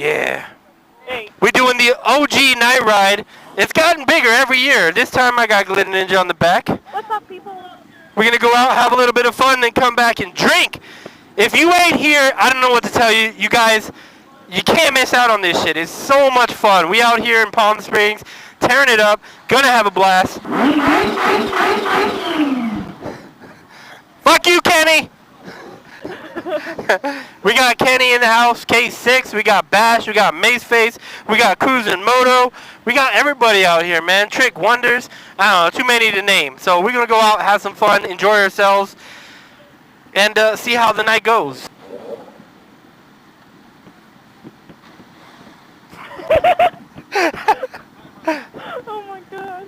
Yeah. Hey. We're doing the OG night ride. It's gotten bigger every year. This time I got GhostNinja on the back. What's up, people? We're going to go out, have a little bit of fun, then come back and drink. If you ain't here, I don't know what to tell you. You guys, you can't miss out on this shit. It's so much fun. We out here in Palm Springs, tearing it up, gonna have a blast. Fuck you, Kenny! We got Kenny in the house, K6, we got Bash, we got Maceface, we got Cruisin' Moto, we got everybody out here, man. Trick Wonders, I don't know, too many to name. So we're gonna go out, have some fun, enjoy ourselves, and see how the night goes. Oh my god.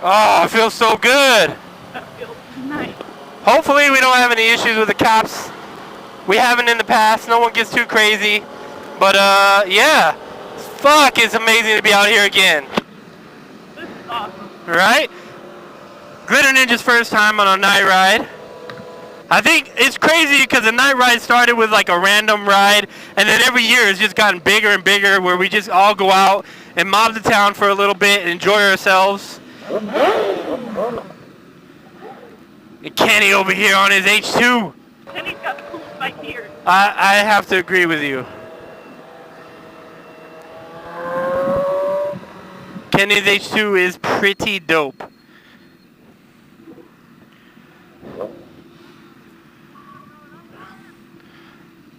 Oh, it feels so good. That feels nice. Hopefully we don't have any issues with the cops. We haven't in the past. No one gets too crazy. But yeah. Fuck, it's amazing to be out here again. This is awesome. Right? GhostNinja's first time on a night ride. I think it's crazy because the night ride started with like a random ride, and then every year it's just gotten bigger and bigger, where we just all go out and mob the town for a little bit and enjoy ourselves. And Kenny over here on his H2. Kenny's got the coolest bike here. I have to agree with you. Kenny's H2 is pretty dope.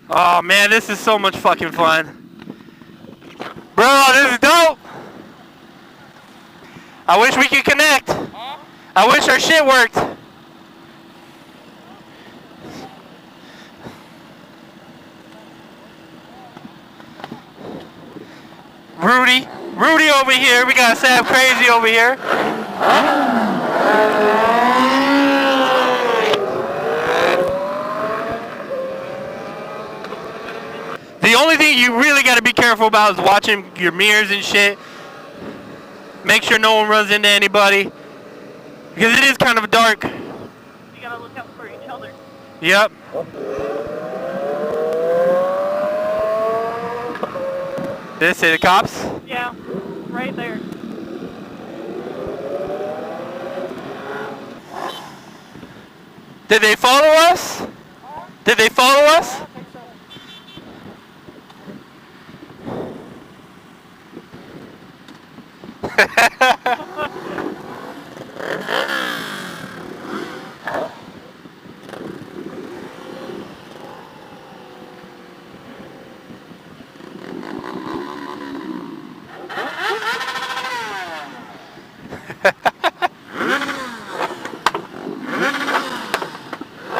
Oh man, this is so much fucking fun. Bro, this is dope. I wish we could connect. I wish our shit worked. Rudy over here. We got Sam Crazy over here. The only thing you really got to be careful about is watching your mirrors and shit. Make sure no one runs into anybody, because it is kind of dark. You gotta look out for each other. Yep. Did it say the cops? Yeah, right there. Did they follow us? Did they follow us?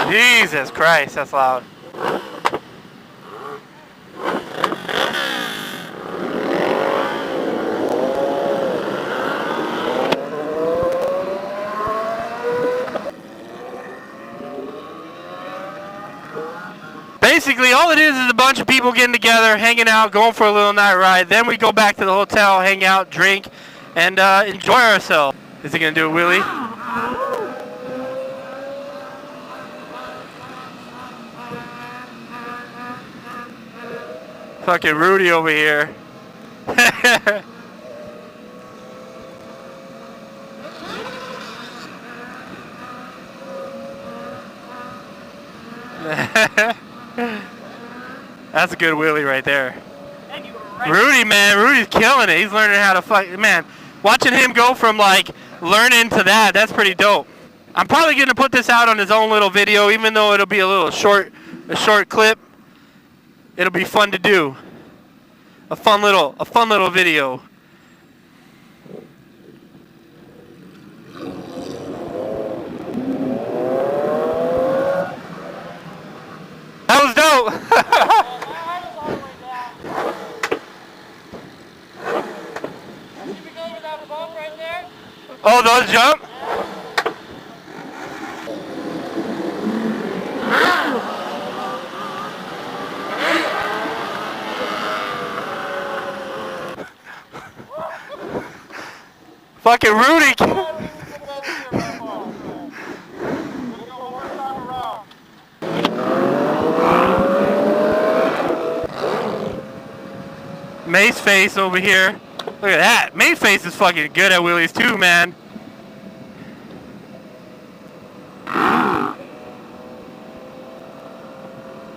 Jesus Christ, that's loud. Basically, all it is a bunch of people getting together, hanging out, going for a little night ride. Then we go back to the hotel, hang out, drink, and enjoy ourselves. Is he going to do a wheelie? Fucking Rudy over here. That's a good wheelie right there. And you were right. Rudy, man, Rudy's killing it. He's learning how to fuck. Man, watching him go from like learning to that's pretty dope. I'm probably gonna put this out on his own little video, even though it'll be a short clip. It'll be fun to do. A fun little video. That was dope. Oh, those jump? Fucking Rudy. Mace Face over here. Look at that. Mace Face is fucking good at wheelies too, man.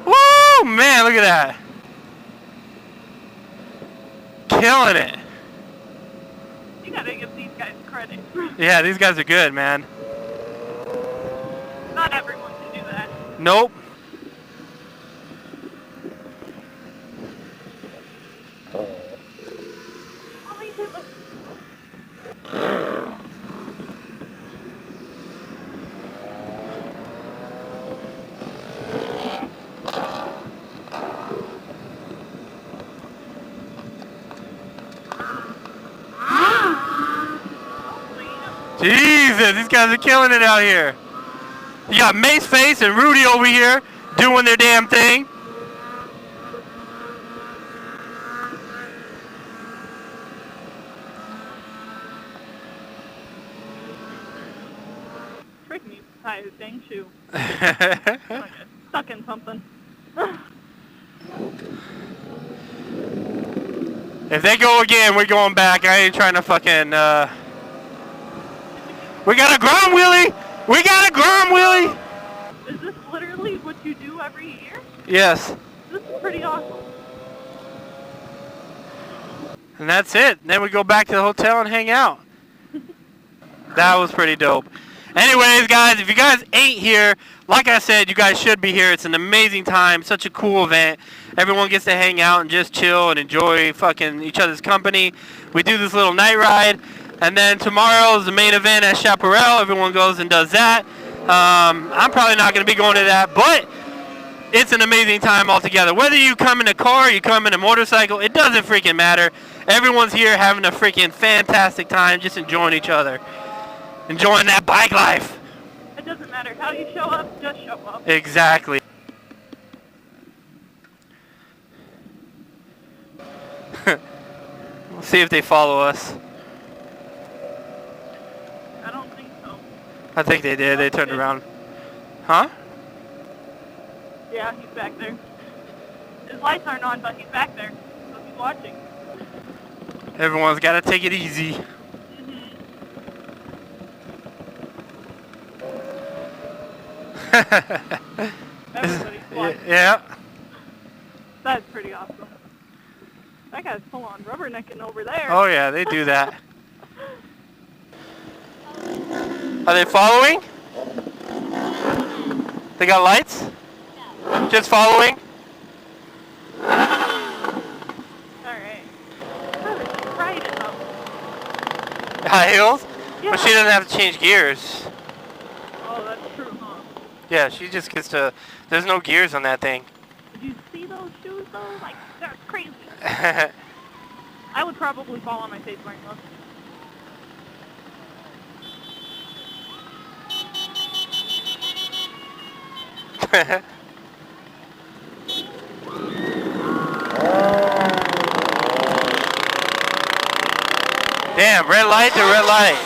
Woo, man, look at that. Killing it. You gotta give these guys credit. Yeah, these guys are good, man. Not everyone can do that. Nope. Jesus, these guys are killing it out here. You got Mace Face and Rudy over here doing their damn thing. Trick me to tie his dang shoe. Stuck in something. If they go again, we're going back. I ain't trying to fucking, We got a Grom Wheelie! We got a Grom Wheelie! Is this literally what you do every year? Yes. This is pretty awesome. And that's it. Then we go back to the hotel and hang out. That was pretty dope. Anyways, guys, if you guys ain't here, like I said, you guys should be here. It's an amazing time. Such a cool event. Everyone gets to hang out and just chill and enjoy fucking each other's company. We do this little night ride. And then tomorrow is the main event at Chaparral. Everyone goes and does that. I'm probably not going to be going to that, but it's an amazing time altogether. Whether you come in a car, you come in a motorcycle, it doesn't freaking matter. Everyone's here having a freaking fantastic time, just enjoying each other. Enjoying that bike life. It doesn't matter how you show up, just show up. Exactly. We'll see if they follow us. I don't think so. I think they did. They turned around. Huh? Yeah, he's back there. His lights aren't on, but he's back there. So he's watching. Everyone's got to take it easy. Everybody's watching. Yeah. That's pretty awesome. That guy's full on rubbernecking over there. Oh yeah, they do that. Are they following? They got lights? Just following? Alright. Oh, right enough. High heels? Yeah. But she doesn't have to change gears. Oh, that's true, huh? Yeah, she just gets to... There's no gears on that thing. Did you see those shoes, though? Like, they're crazy. I would probably fall on my face wearing those. Damn, red light to red light.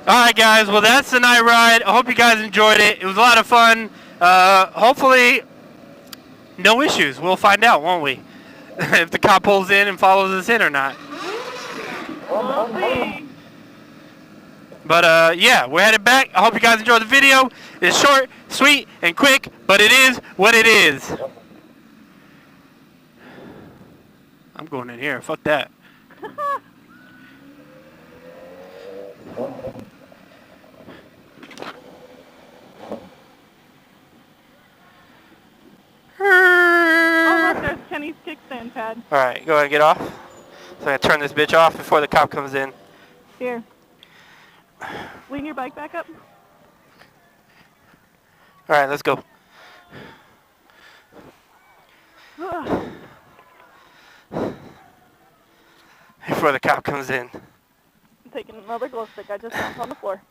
Alright guys, well that's the night ride. I hope you guys enjoyed it. It was a lot of fun. Hopefully, no issues. We'll find out, won't we? If the cop pulls in and follows us in or not. We'll see. But yeah, we're headed back. I hope you guys enjoyed the video. It's short, sweet, and quick, but it is what it is. I'm going in here. Fuck that. Oh, look, there's Kenny's kickstand pad. Alright, go ahead and get off. So I'm going to turn this bitch off before the cop comes in. Here. Lean your bike back up. Alright, let's go. Ugh. Before the cop comes in. I'm taking another glow stick I just found on the floor.